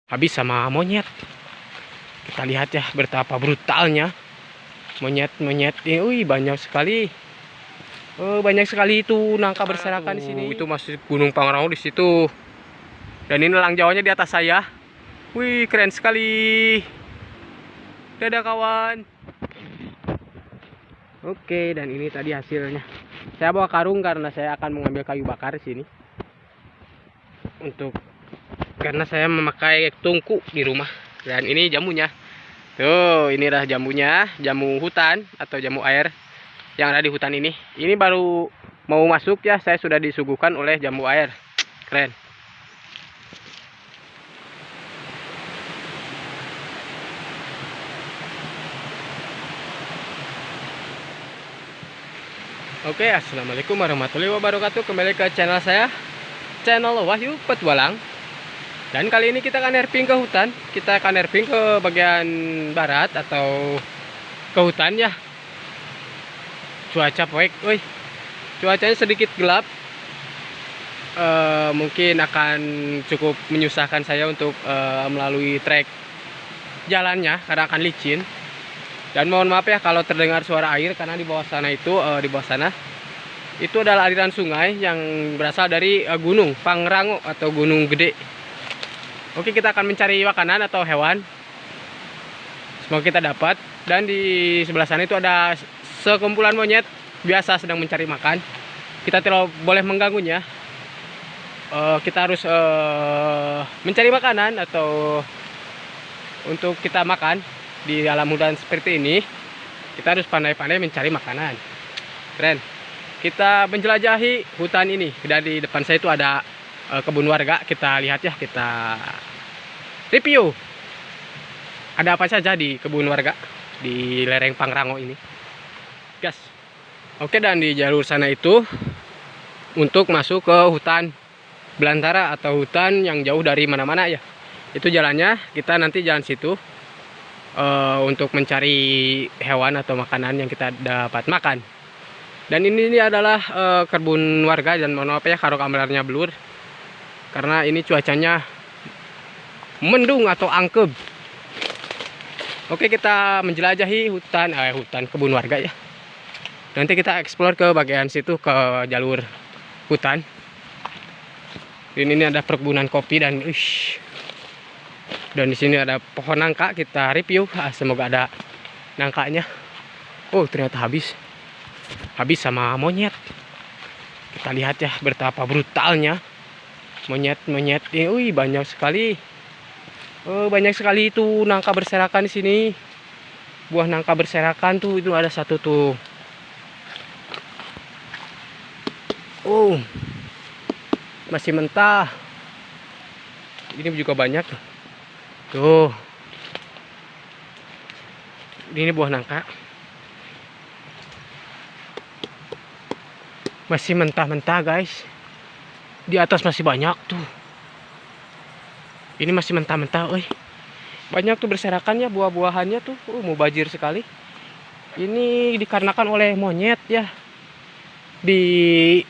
habis sama monyet. Kita lihat ya betapa brutalnya monyet-monyet ini. Wih, banyak sekali. Banyak sekali itu nangka berserakan di sini. Itu masih Gunung Pangrango di situ. Dan ini elang Jawanya di atas saya. Wih, keren sekali. Dadah kawan. Oke, dan ini tadi hasilnya. Saya bawa karung karena saya akan mengambil kayu bakar di sini. Karena saya memakai tungku di rumah. Dan ini jamunya. Tuh, ini adalah jamunya, jamu hutan atau jamu air yang ada di hutan ini. Ini baru mau masuk ya, saya sudah disuguhkan oleh jamu air. Keren. Oke, assalamualaikum warahmatullahi wabarakatuh. Kembali ke channel saya, channel Wahyu Petualang. Dan kali ini kita akan nerping ke hutan. Kita akan nerping ke bagian barat atau ke hutan ya. Cuaca poek, woi. Cuacanya sedikit gelap. Mungkin akan cukup menyusahkan saya untuk melalui trek jalannya karena akan licin. Dan mohon maaf ya kalau terdengar suara air karena di bawah sana itu itu adalah aliran sungai yang berasal dari Gunung Pangrango atau Gunung Gede. Oke, kita akan mencari makanan atau hewan. Semoga kita dapat. Dan di sebelah sana itu ada sekumpulan monyet biasa sedang mencari makan. Kita tidak boleh mengganggunya. Kita harus mencari makanan atau untuk kita makan. Di alam hutan seperti ini kita harus pandai-pandai mencari makanan. Keren. Kita menjelajahi hutan ini. Dari depan saya itu ada kebun warga. Kita lihat ya, kita review ada apa saja di kebun warga di lereng Pangrango ini, gas. Oke, dan di jalur sana itu untuk masuk ke hutan belantara atau hutan yang jauh dari mana-mana ya. Itu jalannya, kita nanti jalan situ untuk mencari hewan atau makanan yang kita dapat makan. Dan ini adalah kebun warga, dan mohon maaf ya kalau kameranya blur karena ini cuacanya mendung atau angkeb. Oke, kita menjelajahi hutan kebun warga ya. Nanti kita explore ke bagian situ, ke jalur hutan. Ini ada perkebunan kopi dan di sini ada pohon nangka. Kita review, semoga ada nangkanya. Oh, ternyata habis sama monyet. Kita lihat ya betapa brutalnya monyet-monyet ini. Wih, banyak sekali. Banyak sekali itu nangka berserakan di sini. Buah nangka berserakan tuh, itu ada satu tuh. Oh, masih mentah. Ini juga banyak tuh. Ini buah nangka masih mentah-mentah guys. Di atas masih banyak tuh. Ini masih mentah-mentah, banyak tuh berserakan ya buah-buahannya tuh. Mubazir sekali. Ini dikarenakan oleh monyet ya. Diambil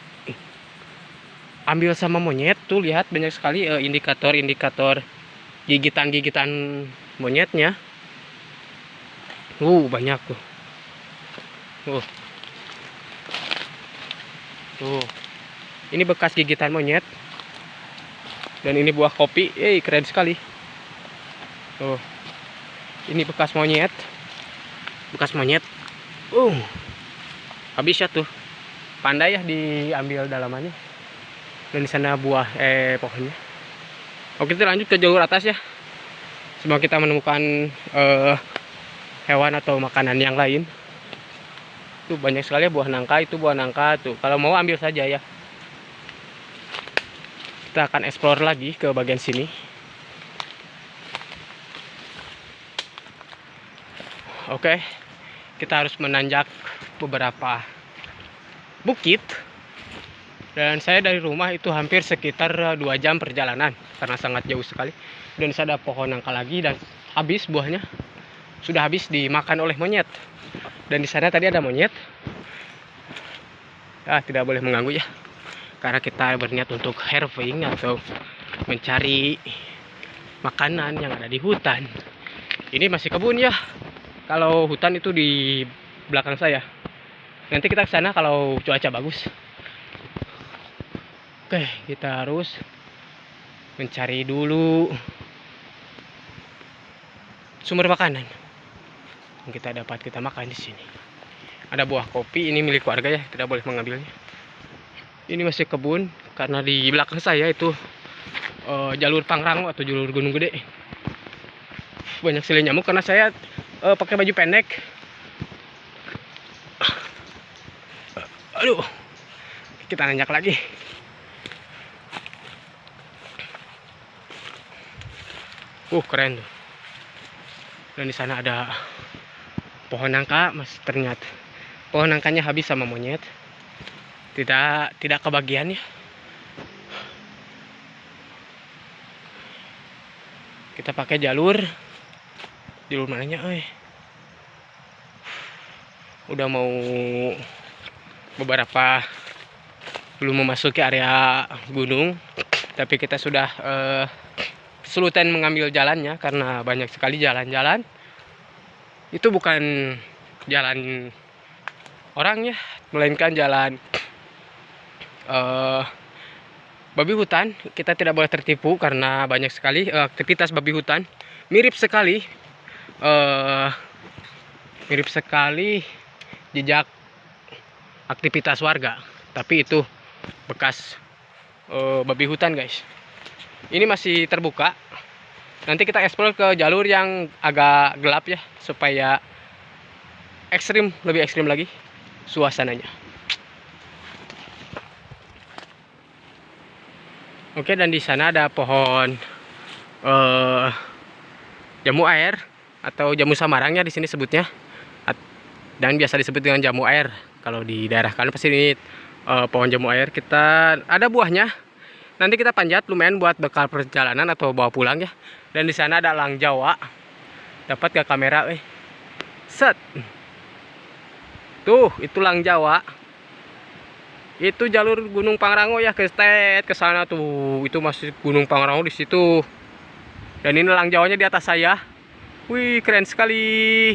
sama monyet tuh, lihat banyak sekali indikator gigitan monyetnya. Banyak tuh. Tuh. Ini bekas gigitan monyet. Dan ini buah kopi. Keren sekali. Tuh. Ini bekas monyet. Habis ya tuh. Pandai ya diambil dalamannya. Dan di sana buah pohonnya. Oke, kita lanjut ke jalur atas ya. Semoga kita menemukan hewan atau makanan yang lain. Tuh banyak sekali buah nangka, itu buah nangka tuh. Kalau mau ambil saja ya. Kita akan explore lagi ke bagian sini. Oke, kita harus menanjak beberapa bukit. Dan saya dari rumah itu hampir sekitar 2 jam perjalanan karena sangat jauh sekali. Dan ada pohon nangka lagi dan habis buahnya. Sudah habis dimakan oleh monyet. Dan di sana tadi ada monyet. Tidak boleh mengganggu ya. Karena kita berniat untuk harvesting atau mencari makanan yang ada di hutan. Ini masih kebun ya. Kalau hutan itu di belakang saya. Nanti kita ke sana kalau cuaca bagus. Oke, kita harus mencari dulu sumber makanan yang kita dapat kita makan di sini. Ada buah kopi, ini milik warga ya, tidak boleh mengambilnya. Ini masih kebun karena di belakang saya itu jalur Pangrango atau jalur Gunung Gede. Banyak sekali nyamuk karena saya pakai baju pendek. Aduh, kita nanjak lagi. Keren tuh. Dan di sana ada pohon nangka, mas ternyata pohon nangkanya habis sama monyet. Tidak kebagian ya. Kita pakai jalur mananya, udah mau beberapa belum memasuki area gunung, tapi kita sudah kesulitan mengambil jalannya karena banyak sekali jalan-jalan. Itu bukan jalan orang ya, melainkan jalan babi hutan. Kita tidak boleh tertipu karena banyak sekali aktivitas babi hutan. Mirip sekali jejak aktivitas warga, tapi itu bekas babi hutan guys. Ini masih terbuka. Nanti kita eksplor ke jalur yang agak gelap ya, supaya lebih ekstrim lagi suasananya. Oke, dan di sana ada pohon jamu air atau jamu samarang ya di sini sebutnya. Dan biasa disebut dengan jamu air. Kalau di daerah kalian pasti ini pohon jamu air. Kita ada buahnya. Nanti kita panjat lumayan buat bekal perjalanan atau bawa pulang ya. Dan di sana ada elang Jawa. Dapat ke kamera, set. Tuh, itu elang Jawa. Itu jalur Gunung Pangrango ya, ke sana tuh. Itu masih Gunung Pangrango di situ. Dan ini elang Jawanya di atas saya. Wih, keren sekali.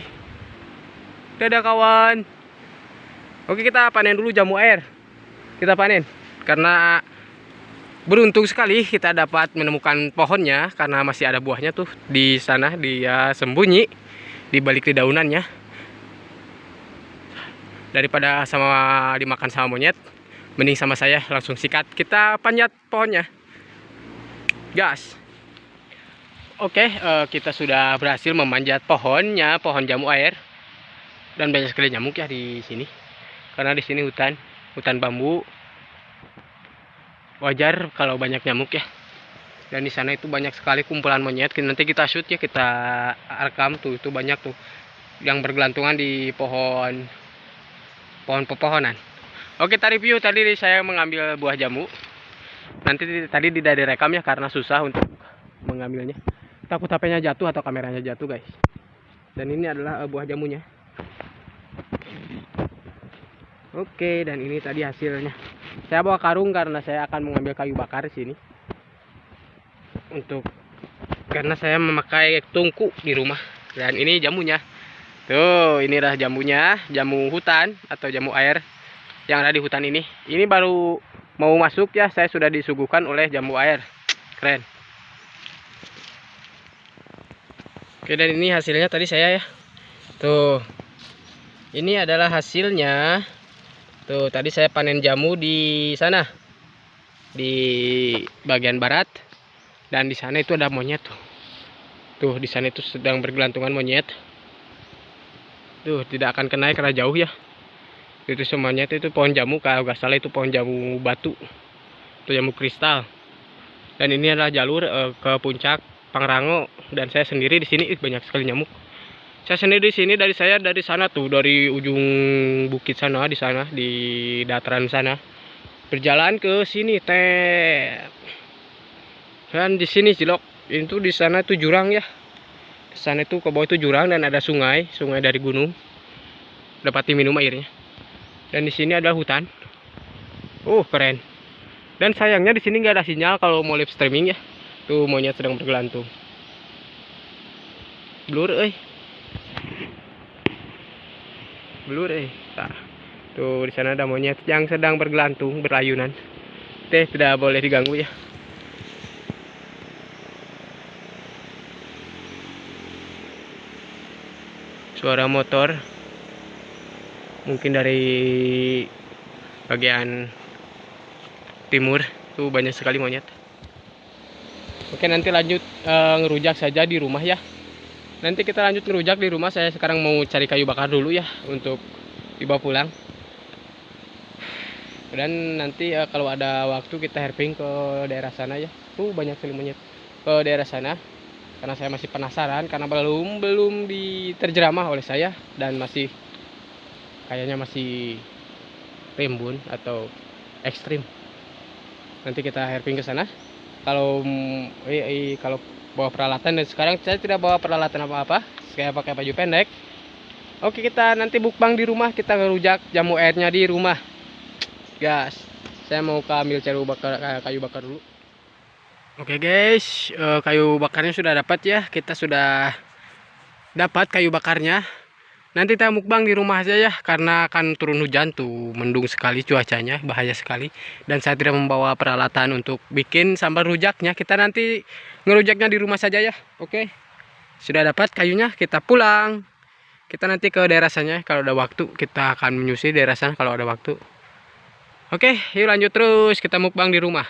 Dadah kawan. Oke, kita panen dulu jamu air. Kita panen karena beruntung sekali kita dapat menemukan pohonnya karena masih ada buahnya tuh di sana. Dia sembunyi di balik daunannya. Daripada dimakan sama monyet, mending sama saya langsung sikat. Kita panjat pohonnya. Gas. Oke, kita sudah berhasil memanjat pohonnya, pohon jamu air. Dan banyak sekali nyamuk ya di sini. Karena di sini hutan bambu. Wajar kalau banyak nyamuk ya. Dan di sana itu banyak sekali kumpulan monyet. Nanti kita shoot ya, kita rekam tuh, itu banyak tuh yang bergelantungan di pepohonan. Oke, kita review tadi saya mengambil buah jamu. Nanti tadi tidak direkam ya karena susah untuk mengambilnya. Takut HP-nya jatuh atau kameranya jatuh guys. Dan ini adalah buah jamunya. Oke, dan ini tadi hasilnya. Saya bawa karung karena saya akan mengambil kayu bakar di sini. Karena saya memakai tungku di rumah. Dan ini jamunya. Tuh, ini adalah jamunya, jamu hutan atau jamu air yang ada di hutan ini. Ini baru mau masuk ya, saya sudah disuguhkan oleh jamu air. Keren. Oke, dan ini hasilnya tadi saya ya. Tuh. Ini adalah hasilnya. Tuh, tadi saya panen jamu di sana. Di bagian barat. Dan di sana itu ada monyet tuh. Tuh, di sana itu sedang bergelantungan monyet. Tuh, tidak akan kena karena jauh ya. Itu semuanya itu pohon jamu, kalau nggak salah itu pohon jamu batu. Itu jamu kristal. Dan ini adalah jalur ke puncak Pangrango, dan saya sendiri di sini banyak sekali nyamuk. Saya sendiri di sini dari sana tuh, dari ujung bukit sana, di dataran sana. Berjalan ke sini dan di sini Cilok. Itu di sana tuh jurang ya. Di sana itu ke bawah itu jurang dan ada sungai dari gunung. Dapat diminum airnya. Dan di sini ada hutan. Keren. Dan sayangnya di sini nggak ada sinyal kalau mau live streaming ya. Tuh monyet sedang bergelantung. Blur blur nah, tuh di sana ada monyet yang sedang bergelantung berayunan. Tidak boleh diganggu ya. Suara motor mungkin dari bagian timur, tuh banyak sekali monyet. Oke, nanti lanjut ngerujak saja di rumah ya. Nanti kita lanjut ngerujak di rumah. Saya sekarang mau cari kayu bakar dulu ya untuk dibawa pulang. Dan nanti kalau ada waktu kita herping ke daerah sana ya. Tuh banyak sekali monyet ke daerah sana. Karena saya masih penasaran karena belum diterjeramah oleh saya dan masih kayaknya masih rimbun atau ekstrim. Nanti kita herping ke sana. Kalau kalau bawa peralatan, dan sekarang saya tidak bawa peralatan apa-apa. Saya pakai baju pendek. Oke, kita nanti mukbang di rumah, kita ngerujak jamu airnya di rumah. Gas. Saya mau ambil kayu bakar dulu. Oke guys, kayu bakarnya sudah dapat ya. Kita sudah dapat kayu bakarnya. Nanti kita mukbang di rumah aja ya, karena akan turun hujan tuh, mendung sekali cuacanya, bahaya sekali. Dan saya tidak membawa peralatan untuk bikin sambal rujaknya. Kita nanti ngerujaknya di rumah saja ya. Oke, sudah dapat kayunya, kita pulang. Kita nanti ke daerah sana kalau ada waktu. Kita akan menyusuri daerah sana kalau ada waktu. Oke, yuk lanjut terus, kita mukbang di rumah.